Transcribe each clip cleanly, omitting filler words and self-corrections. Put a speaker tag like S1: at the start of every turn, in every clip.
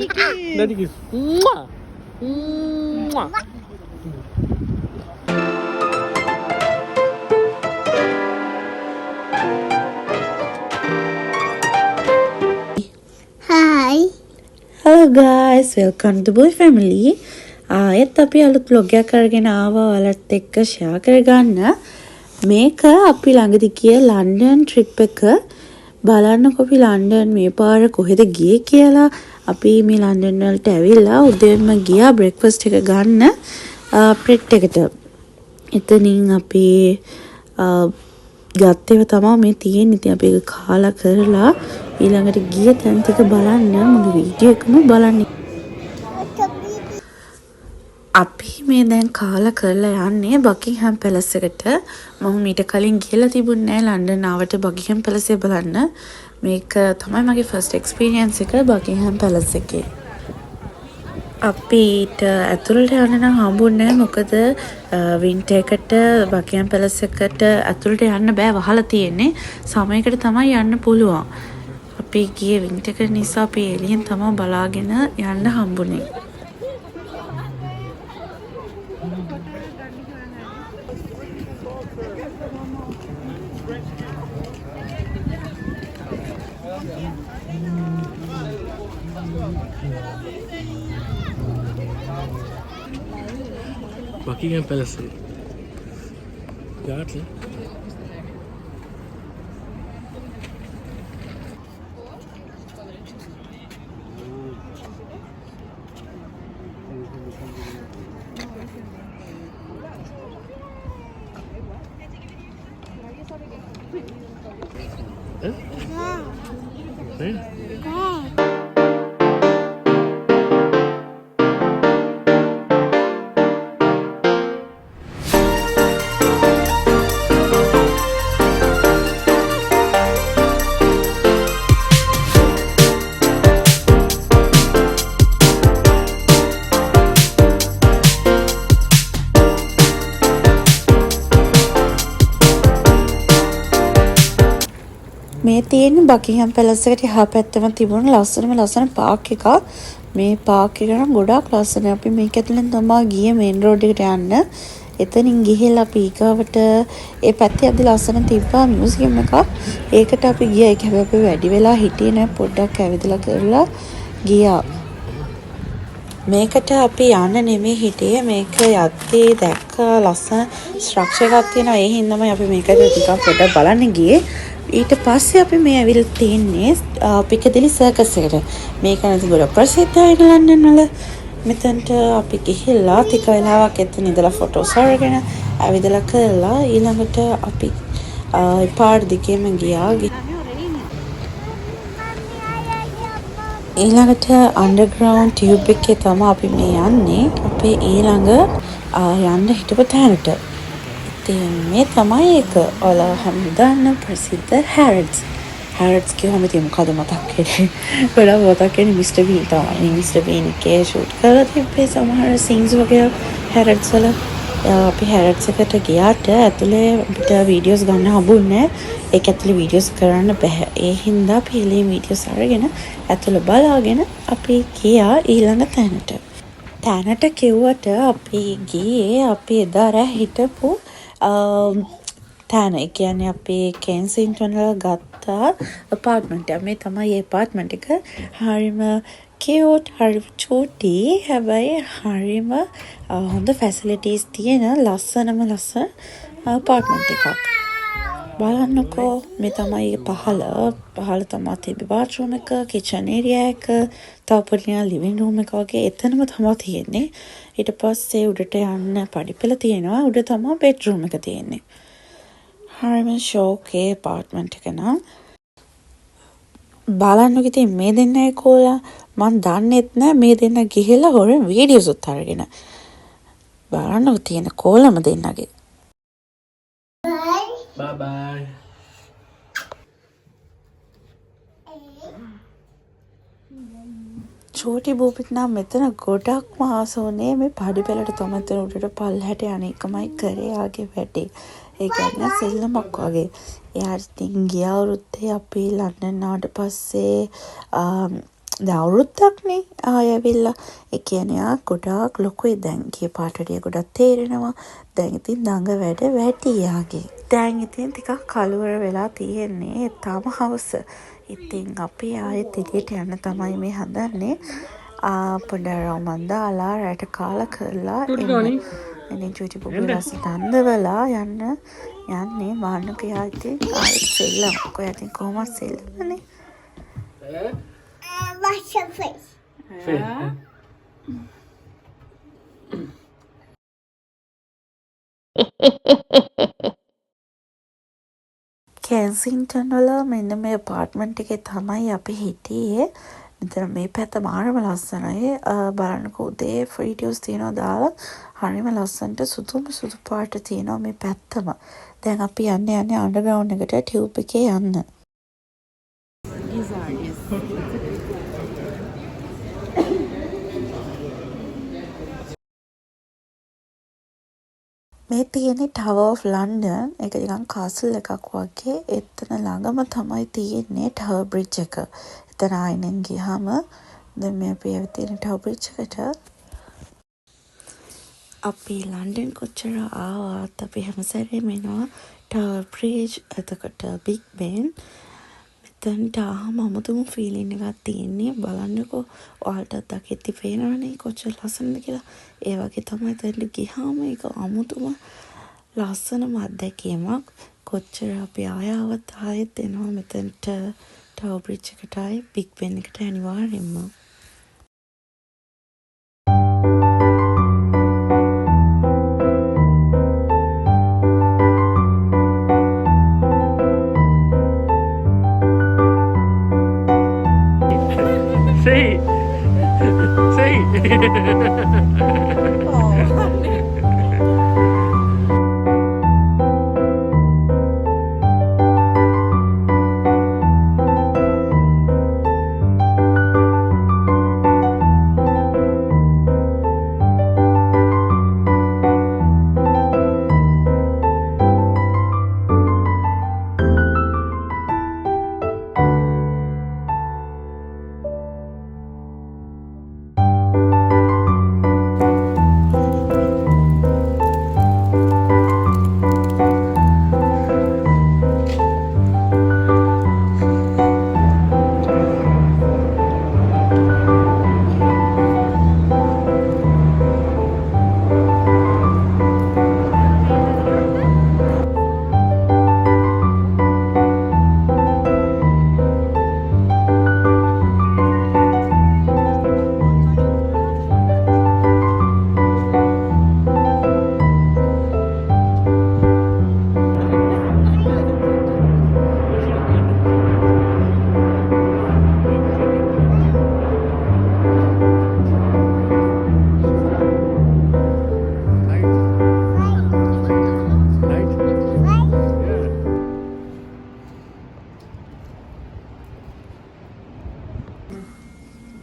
S1: Daddy kiss. Mwah. Mwah.
S2: Hi.
S3: Hello guys, welcome to the Boy Family. ආයෙත් අපි අලුත් vlog එකක් අරගෙන ආවා ඔයාලත් එක්ක share කරගන්න. මේක අපි ළඟදී ගිය ලන්ඩන් trip එක. බලන්නකො අපි ලන්ඩන් මේ පාර කොහෙද ගියේ කියලා. අපි මේ ලන්ඩන් වලට ඇවිල්ලා උදේම ගියා breakfast එක ගන්න Pret එකට. එතනින් අපි ගත්තේව තමයි මේ තියෙන්නේ. ඉතින් අපි ඒක කාලා කරලා ඊළඟට ගිය තැන් ටික බලන්න මුළු වීඩියෝ එකම බලන්න. අපි මේ දැන් කාලා කරලා යන්නේ බකින්හම් පැලස් එකට. මම මීට කලින් ගිහලා තිබුණේ නැහැ ලන්ඩන් ආවට බකින්හම් පැලස් එක බලන්න. මේක තමයි මගේ first experience එක බකින්හම් පැලස් එකේ. අපිට ඇතුළට යන්න නම් හම්බුන්නේ නැහැ. මොකද වින්ටර් එකට බකින්හම් පැලස් එකට ඇතුළට යන්න බෑ වහලා තියෙන්නේ. සමයකට තමයි යන්න පුළුවන්. අපි ගියේ වින්ටර් එක නිසා අපි එළියෙන් තමයි බලාගෙන යන්න හම්බුනේ.
S1: Buckingham Palace. Garden.
S3: මේ තියෙන්නේ බකින්හම් පැලස් එකට එහා පැත්තම තිබුණ ලස්සන පාක් එකක්. මේ පාක් එක නම් ගොඩාක් ලස්සනයි. අපි මේක ඇතුලෙන් තමයි ගියේ මේන් රෝඩ් එකට යන්න. එතනින් ගිහිල්ලා අපි ඊගාවට ඒ පැත්තේ අපි ලස්සන තිබ්බා මියුසියම් එකක්. ඒකට අපි ගියා. ඒක හැබැයි අපි වැඩි වෙලා හිටියේ නෑ. පොඩ්ඩක් ඇවිදලා කරලා ගියා. මේකට අපි යන්න නෙමෙයි හිටියේ. මේක යද්දී දැක්ක ලස්සන ස්ට්‍රක්චර් එකක් තියෙනවා. ඒ හින්දාමයි අපි මේකට ටිකක් පොඩ්ඩක් බලන්න ගියේ. ඊට පස්සේ අපි මේ ඇවිල්ලා තින්නේ පිකදිලි සර්කස් එකට. මේක නැති ගොඩක් ප්‍රසිද්ධයි ලන්ඩන් වල. මෙතනට අපි ගිහිල්ලා ටික වෙලාවක් එතන ඉඳලා ෆොටෝස් අරගෙන ඇවිදලා කරලා ඊළඟට අපි පාර දිගේම ගියා. ඊළඟට අන්ඩර්ග්‍රවුන්ඩ් ටියුබ් එකේ තමයි අපි මේ යන්නේ. අපේ ඊළඟ යන්න හිටපු තැනට. මේ තමයි ඒක. ඔයාලා හැමදාම ප්‍රසිද්ධ හැරඩ්ස්. හැරඩ්ස් කියවම ඉතින් මොකද මතක් වෙන්නේ? ගොඩක් මතක් වෙන්නේ මිස්ටර් බීන් තමයි. මිස්ටර් බීන් එකේ ෂූට් කරලා තිබ්බේ සමහර සීන්ස් වගේ හැරඩ්ස් වල. අපි හැරඩ්ස් එකට ගියාට ඇතුලේ අපිට වීඩියෝස් ගන්න හම්බුන්නේ නැහැ. ඒක ඇතුලේ වීඩියෝස් කරන්න බෑ. ඒ හින්දා අපි එළියෙන් වීඩියෝස් අරගෙන ඇතුලේ බලාගෙන අපි ගියා ඊළඟ තැනට. තැනට කිව්වට අපි ගියේ අපි එදා රෑ හිටපු තැන. ඒ කියන්නේ අපි කෙන්සින්ටන් වල ගත්ත අපාර්ට්මන්ට් එක. මේ තමයි ඒ අපාර්ට්මන්ට් එක. හරිම කියුට්, හරිම චූටි. හැබැයි හරිම හොඳ ෆැසිලිටිස් තියෙන ලස්සන අපාර්ට්මන්ට් එකක්. බලන්නකෝ මේ තමයි පහළ තමයි තිබ්බ බාත්රූම් එක, කිචන් ඒරියා එක, තව පොඩි ලිවිං රූම් එක වගේ එතනම තමයි තියෙන්නේ. ඊට පස්සේ උඩට යන්න පඩිපෙළ තියෙනවා. උඩ තමයි බෙඩ්රූම් එක තියෙන්නේ. හරිම ෂෝකේ අපාර්ට්මන්ට් එක නම්. බලන්නකෝ ඉතින් මේ දෙන්නයි කොලා මන් දන්නෙත් නෑ මේ දෙන්න ගිහිල්ලා හොරෙන් වීඩියෝස් උත් අරගෙන. බලන්නකෝ තියෙන කොලම දෙන්නගේ.
S1: Bye bye.
S3: චෝටි බූපිට නම් මෙතන ගොඩක්ම ආස වුණේ මේ පඩිපෙළට තමයි මෙතන උඩට පල්ලහැට යන එකමයි කරේ ආගේ වැඩේ. ඒ කියන්නේ සෙල්ලමක් වගේ. එයාට ඉතින් ගිය අවුරුද්දේ අපි ලන්ඩන් ආවට පස්සේ දැන් අවුරුද්දක්නේ ආය ඇවිල්ලා. ඒ කියන්නේ ආ ගොඩාක් ලොකුයි දැන්. ගිය පාටට ගොඩක් තේරෙනවා. දැන් ඉතින් දඟ වැඩ වැඩි යාගේ. දැන් ඉතින් ටිකක් කලවර වෙලා තියෙන්නේ. තාම හවස. ඉතින් අපි ආයෙත් එළියට යන්න තමයි මේ හදන්නේ. පොඩ්ඩක් රවුමක් දාලා රැට කාලා කරලා එන්න. ඉතින් චූටි පුබු රස දන්දවලා යන්නේ මාන්නක යා ඉතින් ආයෙත් සෙල්ලම්. කොහේ ඉතින් කොහොමද සෙල්ලම්නේ?
S2: Wash your face.
S3: කැන්සින්ටන් වල මෙන්න මේ අපාර්ට්මන්ට් එකේ තමයි අපි හිටියේ. මෙතන මේ පැත්ත මාරම ලස්සනයි. බලන්නකෝ උදේ වීඩියෝස් තියෙනවා දාලා හරිම ලස්සනට සුදු පාට තියෙනවා මේ පැත්තම. දැන් අපි යන්නේ අන්ඩර්ග්‍රවුන්ඩ් එකට ටියුබ් එකේ යන්න. මේ තියෙන්නේ ටවර් ඔෆ් ලන්ඩන්. ඒක නිකන් කාසල් එකක් වගේ. එතන ළඟම තමයි තියෙන්නේ ටවර් බ්‍රිජ් එක. එතන ආයෙත් ගියාම දැන් මේ අපි ඇවිත් තියෙන ටවර් බ්‍රිජ් එකට. අපි ලන්ඩන් කොච්චර ආවත් අපි හැමසැරේම එනවා ටවර් බ්‍රිජ්, එතකොට බිග් බෙන්. මෙතනට ආවම අමුතුම ෆීලින් එකක් තියෙන්නේ. බලන්නකෝ ඔයාලටත් දකිද්දි පේනවනේ කොච්චර ලස්සනද කියලා. ඒ වගේ තමයි එතනට ගියාම ඒක අමුතුම ලස්සනම අත්දැකීමක්. කොච්චර අපි ආයෙත් එනවා මෙතනට ටවර් බ්‍රිජ් එකටයි බිග් බෙන් එකට අනිවාර්යෙන්ම.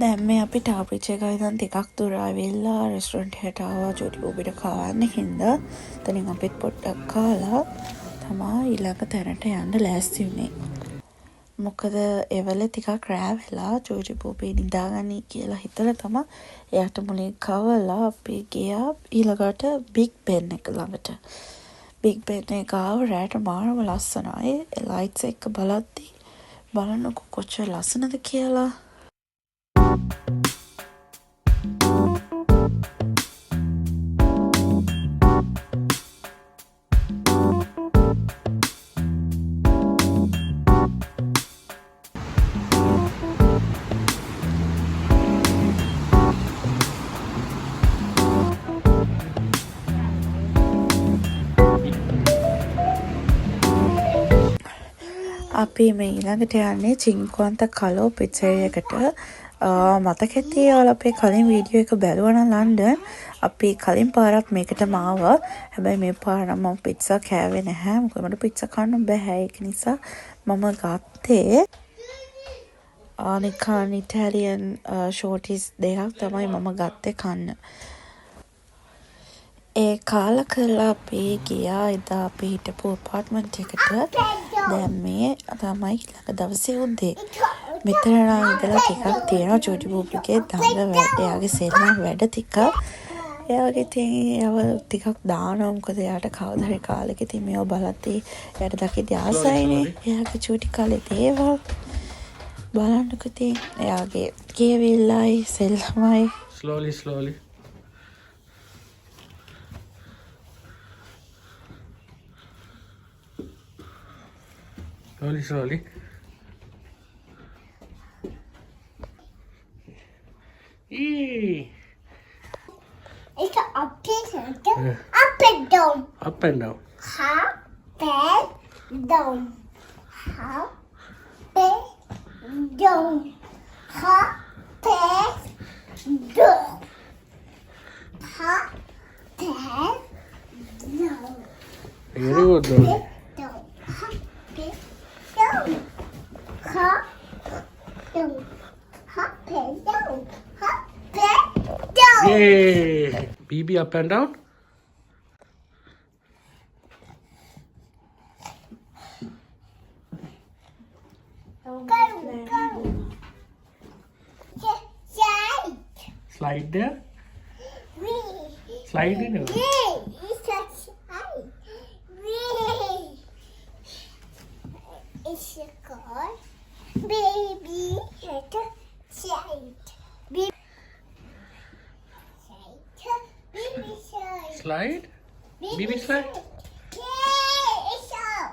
S3: දැන් මේ අපි ටවර් බ්‍රිජ් එක ඉඳන් ටිකක් දුර ආවිල්ලා රෙස්ටොරන්ට් එකට ආවා චූටි පුබිට කවන්න හින්දා. එතනින් අපිත් පොඩ්ඩක් කාලා තමයි ඊළඟ තැනට යන්න ලෑස්ති වුණේ. මොකද එවල ටිකක් රෑ වෙලා චූටි පුබි නිදාගනි කියලා හිතලා තමයි එයාට මුලින් කවලා අපි ගියා ඊළඟට බිග් බෙන් එක ළඟට. බිග් බෙන් එක ආව රෑට මාරම ලස්සනයි. ලයිට්ස් එක බලද්දි බලන්නකො කොච්චර ලස්සනද කියලා. අපි මේ ඊළඟට යන්නේ චින්කුවන්ත කලෝ පිට්සරියා එකට. මතක ඇති ඔයාලා අපේ කලින් වීඩියෝ එක බැලුවා නම් ලන්ඩන් අපි කලින් පාරක් මේකටම ආවා. හැබැයි මේ පාර නම් මම පිට්සා කෑවේ නැහැ. මොකද මට පිට්සා කන්න බෑ. ඒක නිසා මම ගත්තේ නිකන් ඉටාලියන් ෂෝටිස් දෙකක් තමයි මම ගත්තේ කන්න. ඒ කාලා කරලා අපි ගියා එදා අපි හිටපු අපාර්ට්මන්ට් එකට. දැන් මේ තමයි ඊළඟ දවසේ උදේ. මෙතන නම් ඉඳලා ටිකක් තියෙනවා චූටි බූබ්ලිගේ දඟ වැඩ එයාගේ සෙල්ලම් වැඩ ටිකක්. එයාගේ ඉතින් එයාව ටිකක් දානවා මොකද එයාට කවදා හරි කාලෙක ඉතින් මේව බලද්දී එයාට දකිද්දී ආසයිනේ. එයාගේ චූටි කාලේ දේවල් බලන්නකෝ ඉතින් එයාගේ කියවිල්ලයි සෙල්ලමයි.
S1: Slowly, slowly. Slowly, slowly. Eee.
S2: It's up and down.
S1: Up and down.
S2: Up and down. Up and down. Up and down. Up and down.
S1: Very good, Dolly.
S2: Down. Up and down. Up down. Up and down. Up and down.
S1: Yay! BB up and down.
S2: Go. Slide.
S1: Slide there.
S2: Wee.
S1: Slide in.
S2: It's a slide. Wee. It's a car. Baby at a slide. Baby slide. Baby slide.
S1: Slide. Baby slide.
S2: Yeah, it's up.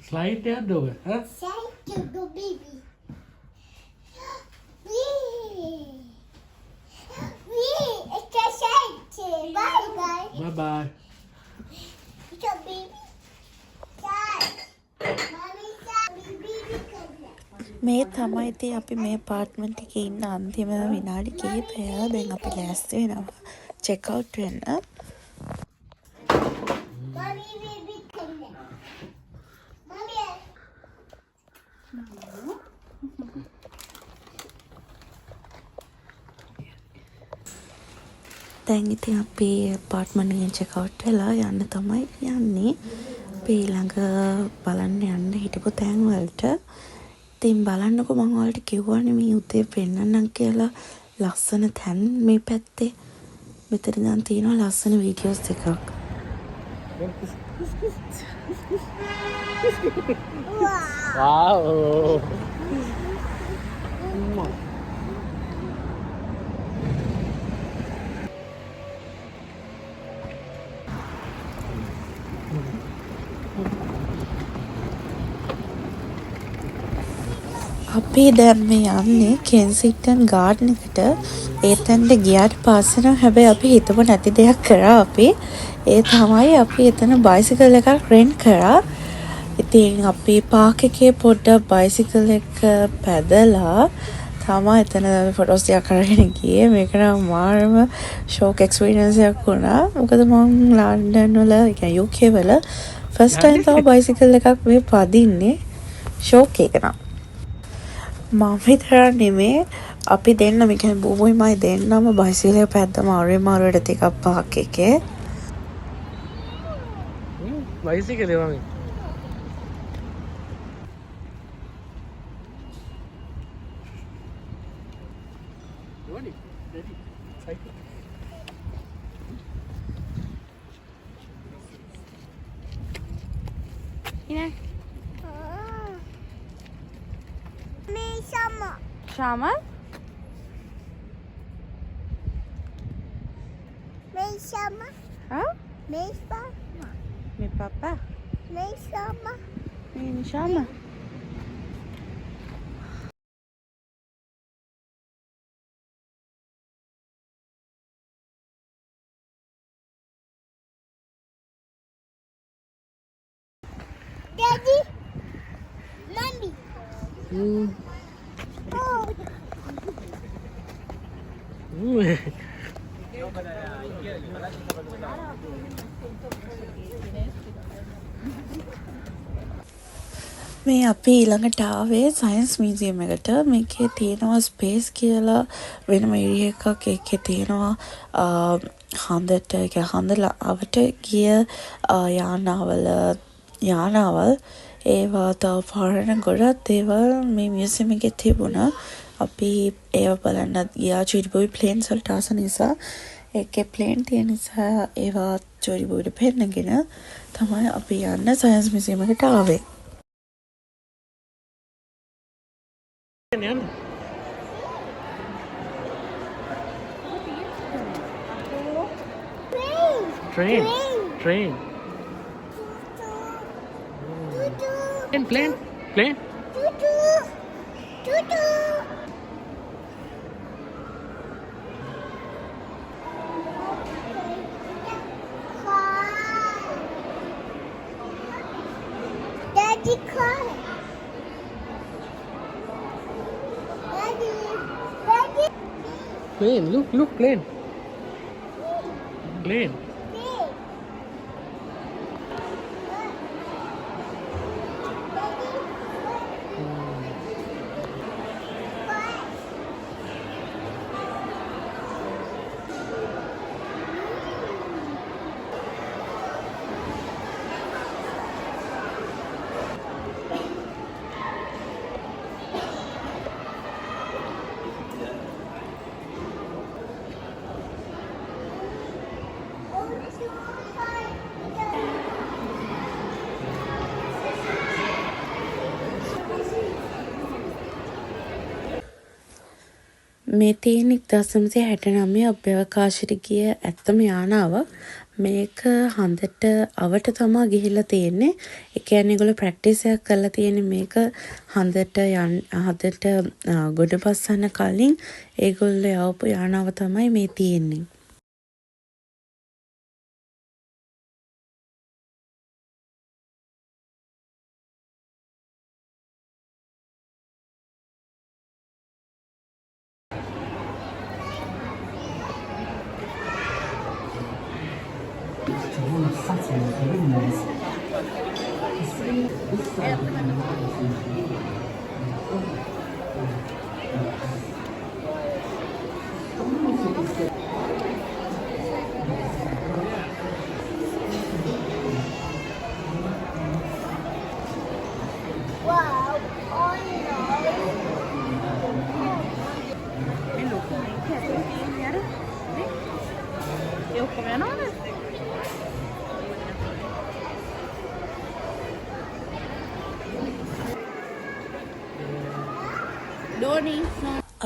S1: Slide there, though. Huh? Bye bye.
S3: මේ තමයි ඉතින් අපි මේ apartment එකේ ඉන්න අන්තිම විනාඩි කිහිපය. දැන් අපි ලෑස්ති වෙනවා චෙක් අවුට් වෙන්න. දැන් ඉතින් අපි අපාර්ට්මන්ට් එකෙන් චෙක් අවුට් වෙලා යන්න තමයි යන්නේ. අපි ඊළඟ බලන්න යන්න හිටපු තැන් වලට. ඉතින් බලන්නකෝ මම ඔයාලට කිව්වනේ මේ උදේ පෙන්නන්නම් කියලා ලස්සන තැන් මේ පැත්තේ. මෙතන නම් තියෙනවා ලස්සන වීඩියෝස් එකක්.
S1: Wow.
S3: අපි දැන් මේ යන්නේ කෙන්සිටන් ගාඩන් එකට. ඒ තැනට ගියාට පස්සේ නම් හැබැයි අපි හිතපු නැති දෙයක් කරා අපි. ඒ තමයි අපි එතන බයිසිකල් එකක් රෙන්ට් කරා. ඉතින් අපි පාක් එකේ පොඩ්ඩක් බයිසිකල් එක පැදලා තමයි එතන ෆොටෝස් ටිකක් අරගෙන ගියේ. මේක නම් මාරම ෂෝක් එක්ස්පීරියන්ස් එකක් වුණා. මොකද මම ලන්ඩන් වල يعني UK වල ෆස්ට් ටයිම් තමයි බයිසිකල් එකක් මේ පදින්නේ. ෂෝක් එක නම් මම විතරක් නෙමේ අපි දෙන්න මේ කියන්නේ බූබුයි මයි දෙන්නම බයිසිකල් එක පැද්දම ආරේ මාරුවට ටිකක් පාක් එකේ.
S1: Bicycle, mami. Ready? Cycle.
S3: Shama? Huh? Mi papá. Mi Shama.
S2: Daddy, Mommy. Oh.
S3: මේ අපි ඊළඟට ආවේ සයන්ස් මියුසියම් එකට. මේකේ තියෙනවා ස්පේස් කියලා වෙනම ඒරියා එකක්. ඒකේ තියෙනවා හඳට හඳලවට ගිය යානාවල් ඒවා තව පරණ ගොඩක් දේවල් මේ මියුසියම් එකේ තිබුණා. අපි ඒව බලන්නත් ගියා. චිරිබෝයි ප්ලේන්ස් වලට ආස නිසා ඒකේ ප්ලේන් තියෙන නිසා ඒවා චිරිබෝයිට පෙන්නගෙන තමයි අපි යන්න සයන්ස් මියුසියම් එකට ආවේ.
S1: Train. Plane.
S2: Daddy, car. Daddy.
S1: Plane. Look, plane. Plane.
S3: මේ තියෙන 1969 අභ්‍යවකාශයට ගිය ඇත්තම යානාව. මේක හඳට අවට තමා ගිහිල්ලා තියෙන්නේ. ඒ කියන්නේ ඒගොල්ලෝ ප්‍රැක්ටිස් එකක් කරලා තියෙන්නේ මේක හඳට ගොඩ බස්සන්න කලින් ඒගොල්ලෝ යවපු යානාව තමයි මේ තියෙන්නේ.
S2: Wow. Oh no.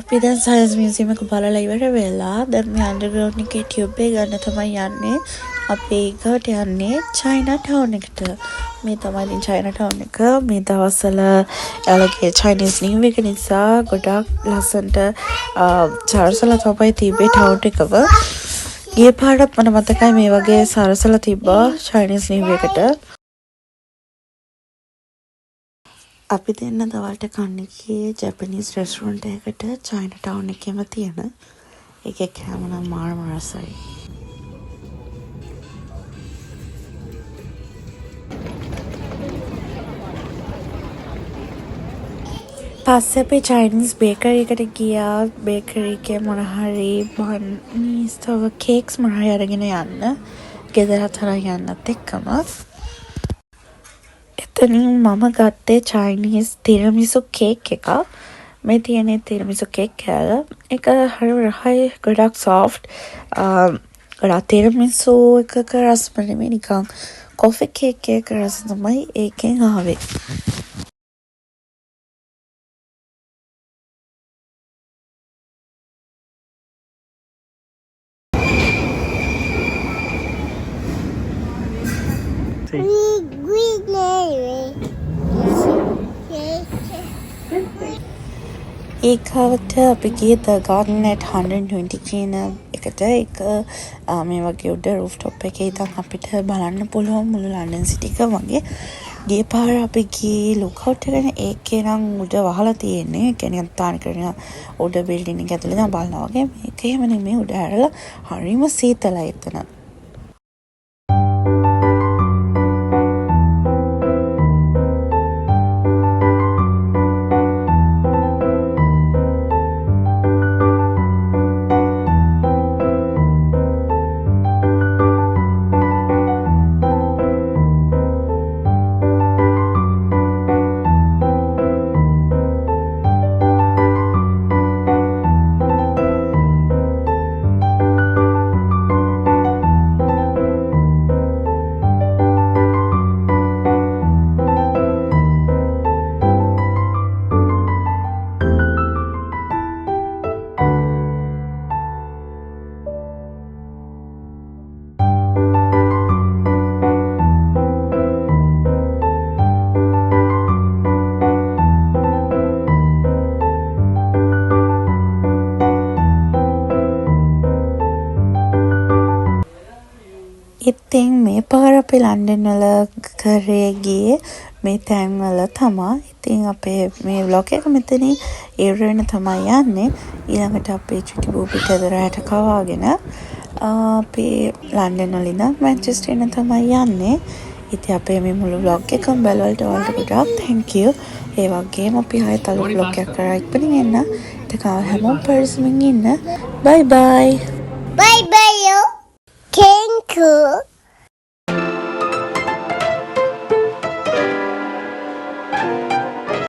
S2: අපි දැන් සයන්ස් මියුසියම් එක බලලා ඉවර වෙලා දැන් මේ අන්ඩර්ග්‍රවුන්ඩ් එකේ ටියුබ් එක ගන්න තමයි යන්නේ. අපි ඒකට යන්නේ චයිනා ටවුන් එකට. මේ තමයි ඉතින් චයිනා ටවුන් එක. මේ දවස්වල යාළුවගේ චයිනීස් නිව් එක නිසා ගොඩක් ලස්සනට සරසලා තමයි තිබ්බේ ටවුන් එකව. ගිය පාරත් මට මතකයි මේ වගේ සරසලා තිබ්බා චයිනීස් නිව් එකට. අපි දෙන්න දවල්ට කන්න ගියේ ජැපනීස් රෙස්ටුරන්ට් එකකට චයිනා ටවුන් එකේම තියෙන. ඒකේ කෑම නම් මාරම රසයි. පස්සේ අපි චයිනීස් බේකරි එකට ගියා. බේකරි එකේ මොන හරි බන්නීස් තව කේක්ස් මොන හරි අරගෙන යන්න. ගෙදරට තරන් යන්නත් එක්කම එතනින් මම ගත්තේ චයිනීස් තිරමිසු කේක් එකක්. මේ තියෙන තිරමිසු කේක් කෑල්ල එක හරි රහයි ගොඩක් සොෆ්ට්. ගොඩක් තිරමිසු එකක රසම නෙමෙයි නිකන් කොෆි කේක් එකක රස තමයි ඒකෙන් ආවේ. ඒකාවට අපි ගියේ The Garden at 120 කියන එකට. ඒක මේ වගේ උඩ රූෆ්ටොප් එකේ ඉඳන් අපිට බලන්න පුළුවන් මුළු ලන්ඩන් සිටි එක වගේ. ගිය පාර අපි ගියේ ලුක්අවුට් එකනේ. ඒකේ නම් උඩ වහලා තියෙන්නේ. ඒ කියන්නේ අන්තාන කරන උඩ බිල්ඩින් එක ඇතුලේ නම් බලනවා වගේ. මේක එහෙම නෙමෙයි උඩ ඇරලා හරිම සීතලයි එතන. ඉතින් මේ පාර අපි ලන්ඩන් වල කරේ ගියේ මේ තැන් වල තමයි. ඉතින් අපේ මේ vlog එක මෙතනින් ඉවරන තමයි යන්නේ. ඊළඟට අපේ චුටි බූබිට දරයට කවාගෙන අපි ලන්ඩන් වල ඉඳන් මැන්චෙස්ටර් එන තමයි යන්නේ. ඉතින් අපේ මේ මුළු vlog එකම බලවලට ඔයාලට ගොඩාක් thank you. ඒ වගේම අපි ආයෙත් අලුත් vlog එකක් කරා ඉක්මනින් එන්න. ඒකව හැමෝම පරිස්සමින් ඉන්න. bye bye.
S4: Bye bye. Thank you.